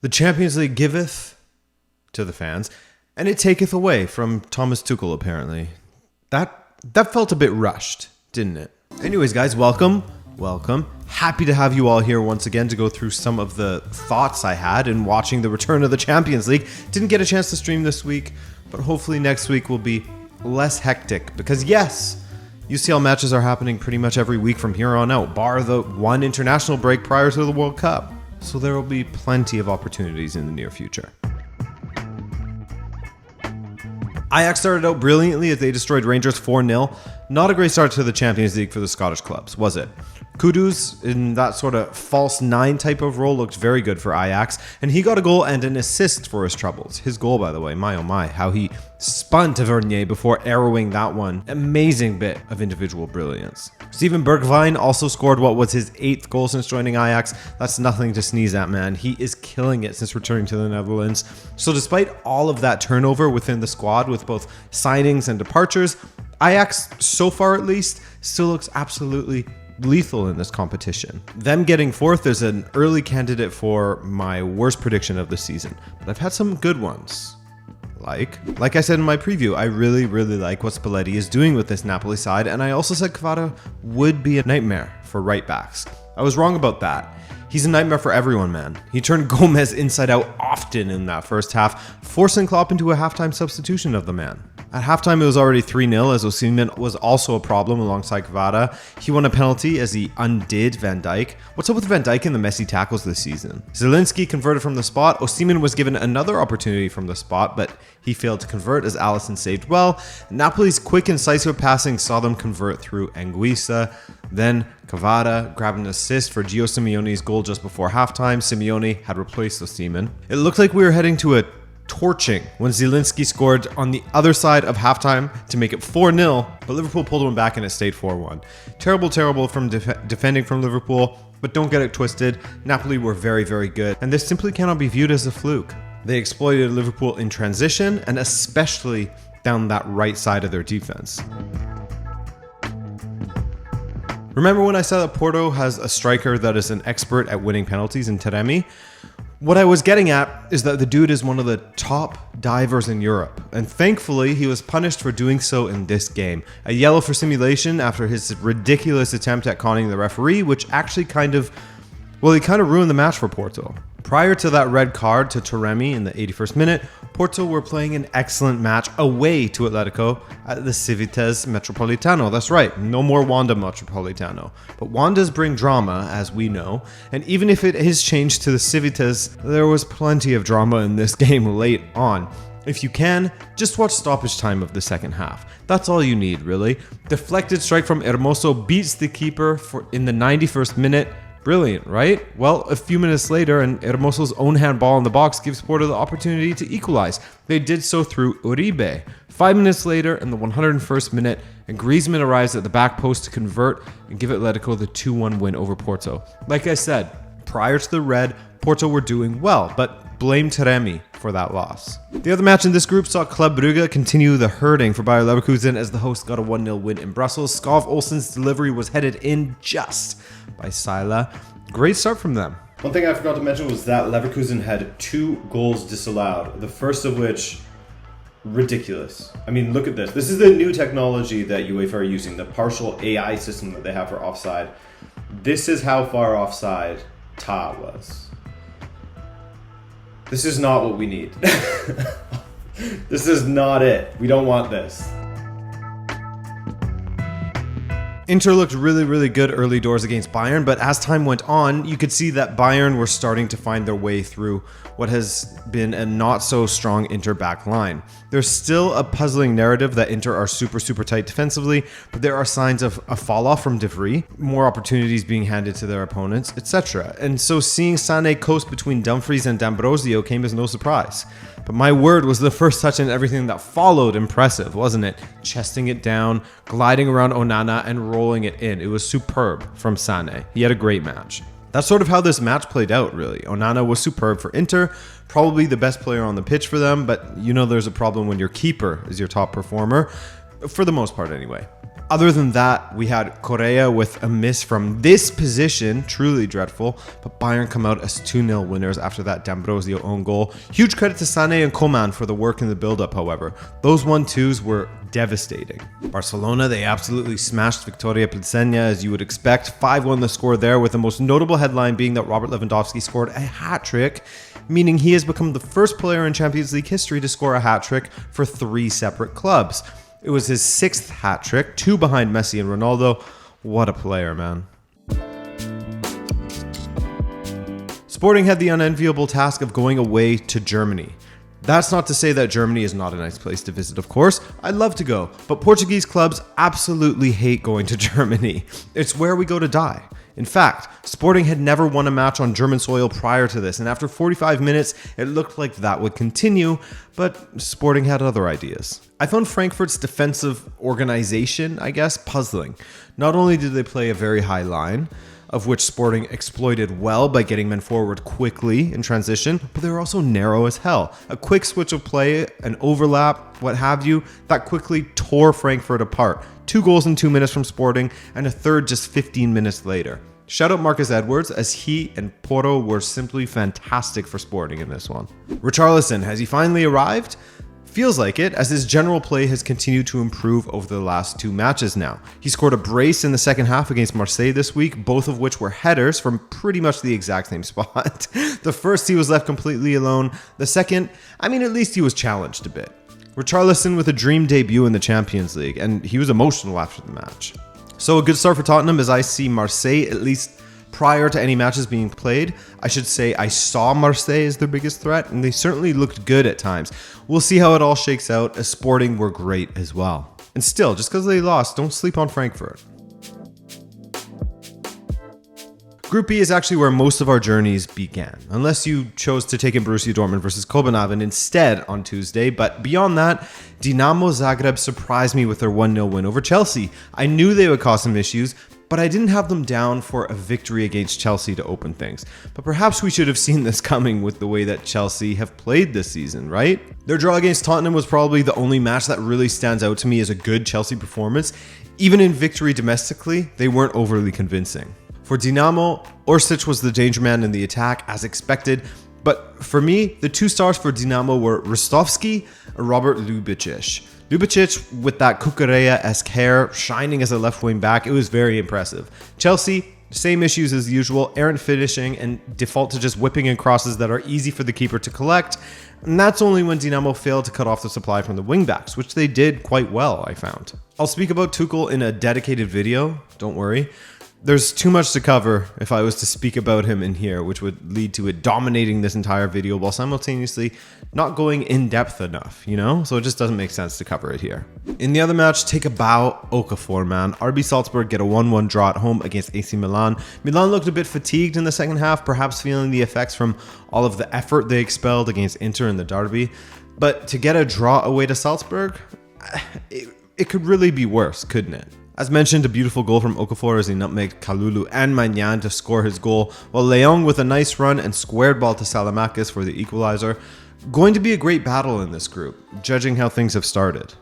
The Champions League giveth to the fans, and it taketh away from Thomas Tuchel, apparently. That felt a bit rushed, didn't it? Anyways, guys, welcome. Happy to have you all here once again to go through some of the thoughts I had in watching the return of the Champions League. Didn't get a chance to stream this week, but hopefully next week will be less hectic because yes, UCL matches are happening pretty much every week from here on out, bar the one international break prior to the World Cup. So there will be plenty of opportunities in the near future. Ajax started out brilliantly as they destroyed Rangers 4-0. Not a great start to the Champions League for the Scottish clubs, was it? Kudus, in that sort of false nine type of role, looked very good for Ajax, and he got a goal and an assist for his troubles. His goal, by the way, my oh my, how he spun Tavernier before arrowing that one. Amazing bit of individual brilliance. Steven Bergwijn also scored what was his 8th goal since joining Ajax. That's nothing to sneeze at, man. He is killing it since returning to the Netherlands. So despite all of that turnover within the squad with both signings and departures, Ajax, so far at least, still looks absolutely lethal in this competition. Them getting 4th is an early candidate for my worst prediction of the season, but I've had some good ones. Like I said in my preview, I really like what Spalletti is doing with this Napoli side, and I also said Kvara would be a nightmare for right backs. I was wrong about that. He's a nightmare for everyone, man. He turned Gomez inside out often in that first half, forcing Klopp into a halftime substitution of the man. At halftime, it was already 3-0 as Osimhen was also a problem alongside Kvara. He won a penalty as he undid Van Dijk. What's up with Van Dijk and the messy tackles this season? Zielinski converted from the spot. Osimhen was given another opportunity from the spot, but he failed to convert as Alisson saved well. Napoli's quick, incisive passing saw them convert through Anguissa. Then Kvara grabbed an assist for Gio Simeone's goal just before halftime. Simeone had replaced Osimhen. It looked like we were heading to a torching when Zielinski scored on the other side of halftime to make it 4-0, but Liverpool pulled one back and it stayed 4-1. Terrible from defending from Liverpool, but don't get it twisted. Napoli were very good, and this simply cannot be viewed as a fluke. They exploited Liverpool in transition, and especially down that right side of their defense. Remember when I said that Porto has a striker that is an expert at winning penalties in Taremi? What I was getting at is that the dude is one of the top divers in Europe, and thankfully he was punished for doing so in this game. A yellow for simulation after his ridiculous attempt at conning the referee, which actually kind of ruined the match for Porto. Prior to that red card to Taremi in the 81st minute, Porto were playing an excellent match away to Atletico at the Civitas Metropolitano. That's right, no more Wanda Metropolitano. But Wandas bring drama, as we know, and even if it is changed to the Civitas, there was plenty of drama in this game late on. If you can, just watch stoppage time of the second half. That's all you need, really. Deflected strike from Hermoso beats the keeper in the 91st minute. Brilliant, right? Well, a few minutes later, and Hermoso's own handball in the box gives Porto the opportunity to equalize. They did so through Uribe. 5 minutes later, in the 101st minute, and Griezmann arrives at the back post to convert and give Atletico the 2-1 win over Porto. Like I said, prior to the red, Porto were doing well, but blame Taremi for that loss. The other match in this group saw Club Brugge continue the herding for Bayer Leverkusen as the hosts got a 1-0 win in Brussels. Skov Olsen's delivery was headed in just by Sila. Great start from them. One thing I forgot to mention was that Leverkusen had 2 goals disallowed, the first of which ridiculous. I mean, look at this. This is the new technology that UEFA are using, the partial AI system that they have for offside. This is how far offside Ta was. This is not what we need. This is not it. We don't want this. Inter looked really good early doors against Bayern, but as time went on, you could see that Bayern were starting to find their way through what has been a not so strong Inter back line. There's still a puzzling narrative that Inter are super tight defensively, but there are signs of a fall off from De Vrij, more opportunities being handed to their opponents, etc. And so seeing Sané coast between Dumfries and D'Ambrosio came as no surprise. But my word, was the first touch and everything that followed impressive, wasn't it? Chesting it down, gliding around Onana, and rolling it in. It was superb from Sané. He had a great match. That's sort of how this match played out, really. Onana was superb for Inter, probably the best player on the pitch for them, but you know there's a problem when your keeper is your top performer, for the most part anyway. Other than that, we had Correa with a miss from this position, truly dreadful, but Bayern come out as 2-0 winners after that D'Ambrosio own goal. Huge credit to Sané and Coman for the work in the build-up, however. Those 1-2s were devastating. Barcelona, they absolutely smashed Victoria Plzeňa, as you would expect. 5-1 the score there, with the most notable headline being that Robert Lewandowski scored a hat-trick, meaning he has become the first player in Champions League history to score a hat-trick for 3 separate clubs. It was his 6th hat trick, 2 behind Messi and Ronaldo. What a player, man. Sporting had the unenviable task of going away to Germany. That's not to say that Germany is not a nice place to visit, of course. I'd love to go, but Portuguese clubs absolutely hate going to Germany. It's where we go to die. In fact, Sporting had never won a match on German soil prior to this, and after 45 minutes, it looked like that would continue, but Sporting had other ideas. I found Frankfurt's defensive organization, puzzling. Not only did they play a very high line, of which Sporting exploited well by getting men forward quickly in transition, but they were also narrow as hell. A quick switch of play, an overlap, what have you, that quickly tore Frankfurt apart. 2 goals in 2 minutes from Sporting, and a third just 15 minutes later. Shout out Marcus Edwards, as he and Porto were simply fantastic for Sporting in this one. Richarlison, has he finally arrived? Feels like it, as his general play has continued to improve over the last 2 matches now. He scored a brace in the second half against Marseille this week, both of which were headers from pretty much the exact same spot. The first, he was left completely alone. The second, at least he was challenged a bit. Richarlison with a dream debut in the Champions League, and he was emotional after the match. So a good start for Tottenham, as I see Marseille, at least prior to any matches being played. I should say I saw Marseille as their biggest threat, and they certainly looked good at times. We'll see how it all shakes out, as Sporting were great as well. And still, just because they lost, don't sleep on Frankfurt. Group B is actually where most of our journeys began, unless you chose to take in Borussia Dortmund versus Copenhagen instead on Tuesday. But beyond that, Dinamo Zagreb surprised me with their 1-0 win over Chelsea. I knew they would cause some issues, but I didn't have them down for a victory against Chelsea to open things. But perhaps we should have seen this coming with the way that Chelsea have played this season, right? Their draw against Tottenham was probably the only match that really stands out to me as a good Chelsea performance. Even in victory domestically, they weren't overly convincing. For Dinamo, Orsic was the danger man in the attack, as expected. But for me, the 2 stars for Dinamo were Rostovski and Robert Ljubicic. Ljubicic, with that Cucurella-esque hair, shining as a left wing back, it was very impressive. Chelsea, same issues as usual, errant finishing and default to just whipping in crosses that are easy for the keeper to collect. And that's only when Dinamo failed to cut off the supply from the wingbacks, which they did quite well, I found. I'll speak about Tuchel in a dedicated video, don't worry. There's too much to cover if I was to speak about him in here, which would lead to it dominating this entire video while simultaneously not going in depth enough, So it just doesn't make sense to cover it here. In the other match, take a bow, Okafor, man. RB Salzburg get a 1-1 draw at home against AC Milan. Milan looked a bit fatigued in the second half, perhaps feeling the effects from all of the effort they expelled against Inter in the derby. But to get a draw away to Salzburg, it could really be worse, couldn't it? As mentioned, a beautiful goal from Okafor as he nutmegged Kalulu and Magnan to score his goal, while Leong with a nice run and squared ball to Salamakis for the equalizer. Going to be a great battle in this group, judging how things have started.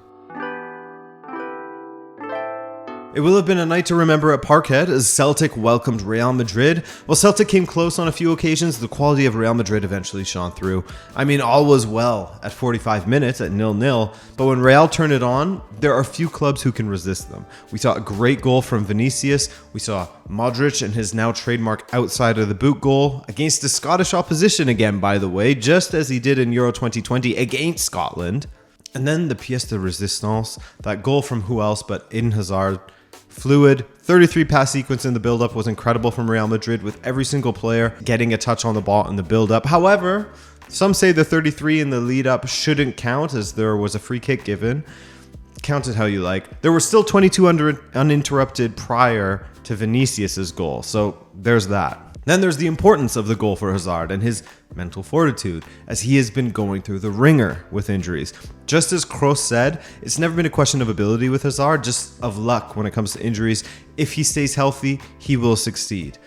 It will have been a night to remember at Parkhead as Celtic welcomed Real Madrid. While Celtic came close on a few occasions, the quality of Real Madrid eventually shone through. All was well at 45 minutes at 0-0, but when Real turned it on, there are few clubs who can resist them. We saw a great goal from Vinicius. We saw Modric and his now trademark outside of the boot goal against the Scottish opposition again, by the way, just as he did in Euro 2020 against Scotland. And then the pièce de résistance, that goal from who else but Eden Hazard. Fluid, 33 pass sequence in the build-up was incredible from Real Madrid, with every single player getting a touch on the ball in the build-up. However, some say the 33 in the lead-up shouldn't count, as there was a free kick given. Count it how you like. There were still 22 uninterrupted prior to Vinicius' goal, so there's that. Then there's the importance of the goal for Hazard and his mental fortitude, as he has been going through the ringer with injuries. Just as Kroos said, it's never been a question of ability with Hazard, just of luck when it comes to injuries. If he stays healthy, he will succeed.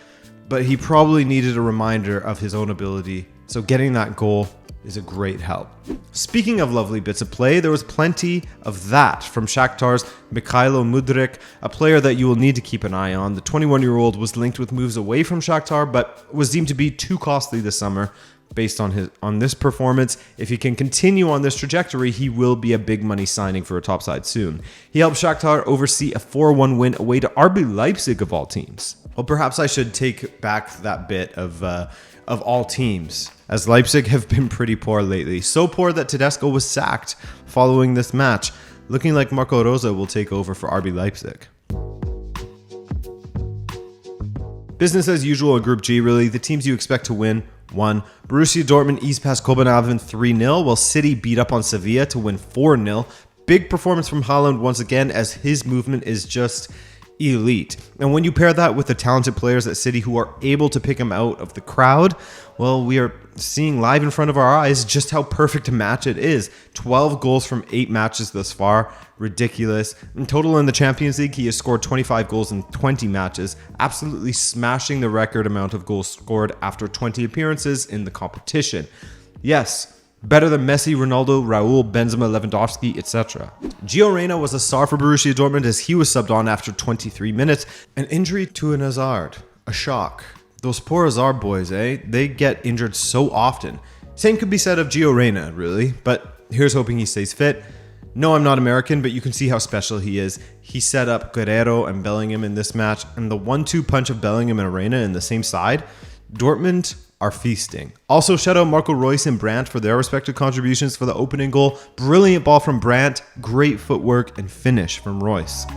But he probably needed a reminder of his own ability, so getting that goal is a great help. Speaking of lovely bits of play, there was plenty of that from Shakhtar's Mikhailo Mudryk, a player that you will need to keep an eye on. The 21-year-old was linked with moves away from Shakhtar, but was deemed to be too costly this summer. Based on this performance, if he can continue on this trajectory, he will be a big money signing for a top side soon. He helped Shakhtar oversee a 4-1 win away to RB Leipzig of all teams. Well, perhaps I should take back that bit of all teams, as Leipzig have been pretty poor lately. So poor that Tedesco was sacked following this match, looking like Marco Rosa will take over for RB Leipzig. Business as usual in Group G, really. The teams you expect to win won. Borussia Dortmund eased past Copenhagen 3-0, while City beat up on Sevilla to win 4-0. Big performance from Haaland once again, as his movement is just elite. And when you pair that with the talented players at City who are able to pick him out of the crowd, well, we are seeing live in front of our eyes just how perfect a match it is. 12 goals from 8 matches thus far. Ridiculous. In total in the Champions League, he has scored 25 goals in 20 matches, absolutely smashing the record amount of goals scored after 20 appearances in the competition. Yes, better than Messi, Ronaldo, Raul, Benzema, Lewandowski, etc. Gio Reyna was a star for Borussia Dortmund as he was subbed on after 23 minutes. An injury to an Hazard. A shock. Those poor Hazard boys, They get injured so often. Same could be said of Gio Reyna, really, but here's hoping he stays fit. No, I'm not American, but you can see how special he is. He set up Guerrero and Bellingham in this match, and the 1-2 punch of Bellingham and Reyna in the same side. Dortmund are feasting. Also, shout out Marco Reus and Brandt for their respective contributions for the opening goal. Brilliant ball from Brandt, great footwork and finish from Reus.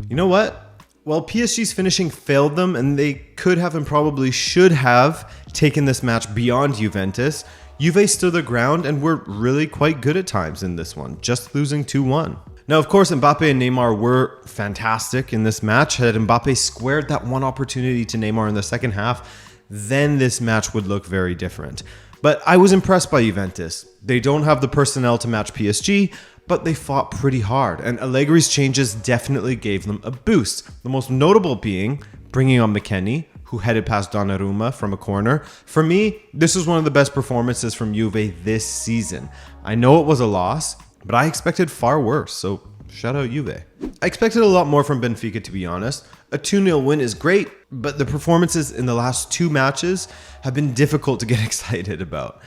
You know what? Well, PSG's finishing failed them, and they could have and probably should have taken this match beyond Juventus. Juve stood their ground and were really quite good at times in this one, just losing 2-1. Now, of course, Mbappe and Neymar were fantastic in this match. Had Mbappe squared that one opportunity to Neymar in the second half, then this match would look very different. But I was impressed by Juventus. They don't have the personnel to match PSG, but they fought pretty hard, and Allegri's changes definitely gave them a boost. The most notable being bringing on McKennie, who headed past Donnarumma from a corner. For me, this was one of the best performances from Juve this season. I know it was a loss, but I expected far worse, so shout out Juve. I expected a lot more from Benfica, to be honest. A 2-0 win is great, but the performances in the last 2 matches have been difficult to get excited about.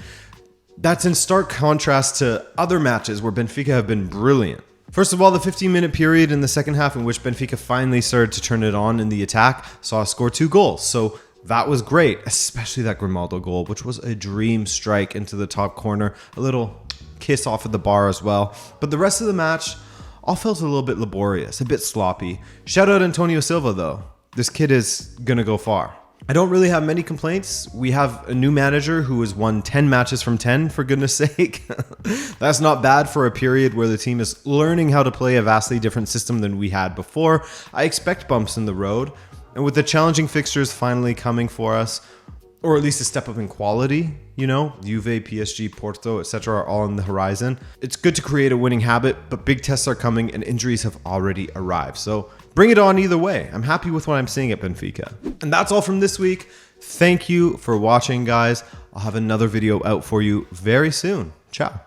That's in stark contrast to other matches where Benfica have been brilliant. First of all, the 15-minute period in the second half in which Benfica finally started to turn it on in the attack saw us score 2 goals. So that was great, especially that Grimaldo goal, which was a dream strike into the top corner. A little kiss off of the bar as well. But the rest of the match all felt a little bit laborious, a bit sloppy. Shout out Antonio Silva, though. This kid is going to go far. I don't really have many complaints. We have a new manager who has won 10 matches from 10, for goodness sake. That's not bad for a period where the team is learning how to play a vastly different system than we had before. I expect bumps in the road. And with the challenging fixtures finally coming for us, or at least a step up in quality, Juve, PSG, Porto, etc. are all on the horizon. It's good to create a winning habit, but big tests are coming and injuries have already arrived. So bring it on either way. I'm happy with what I'm seeing at Benfica. And that's all from this week. Thank you for watching, guys. I'll have another video out for you very soon. Ciao.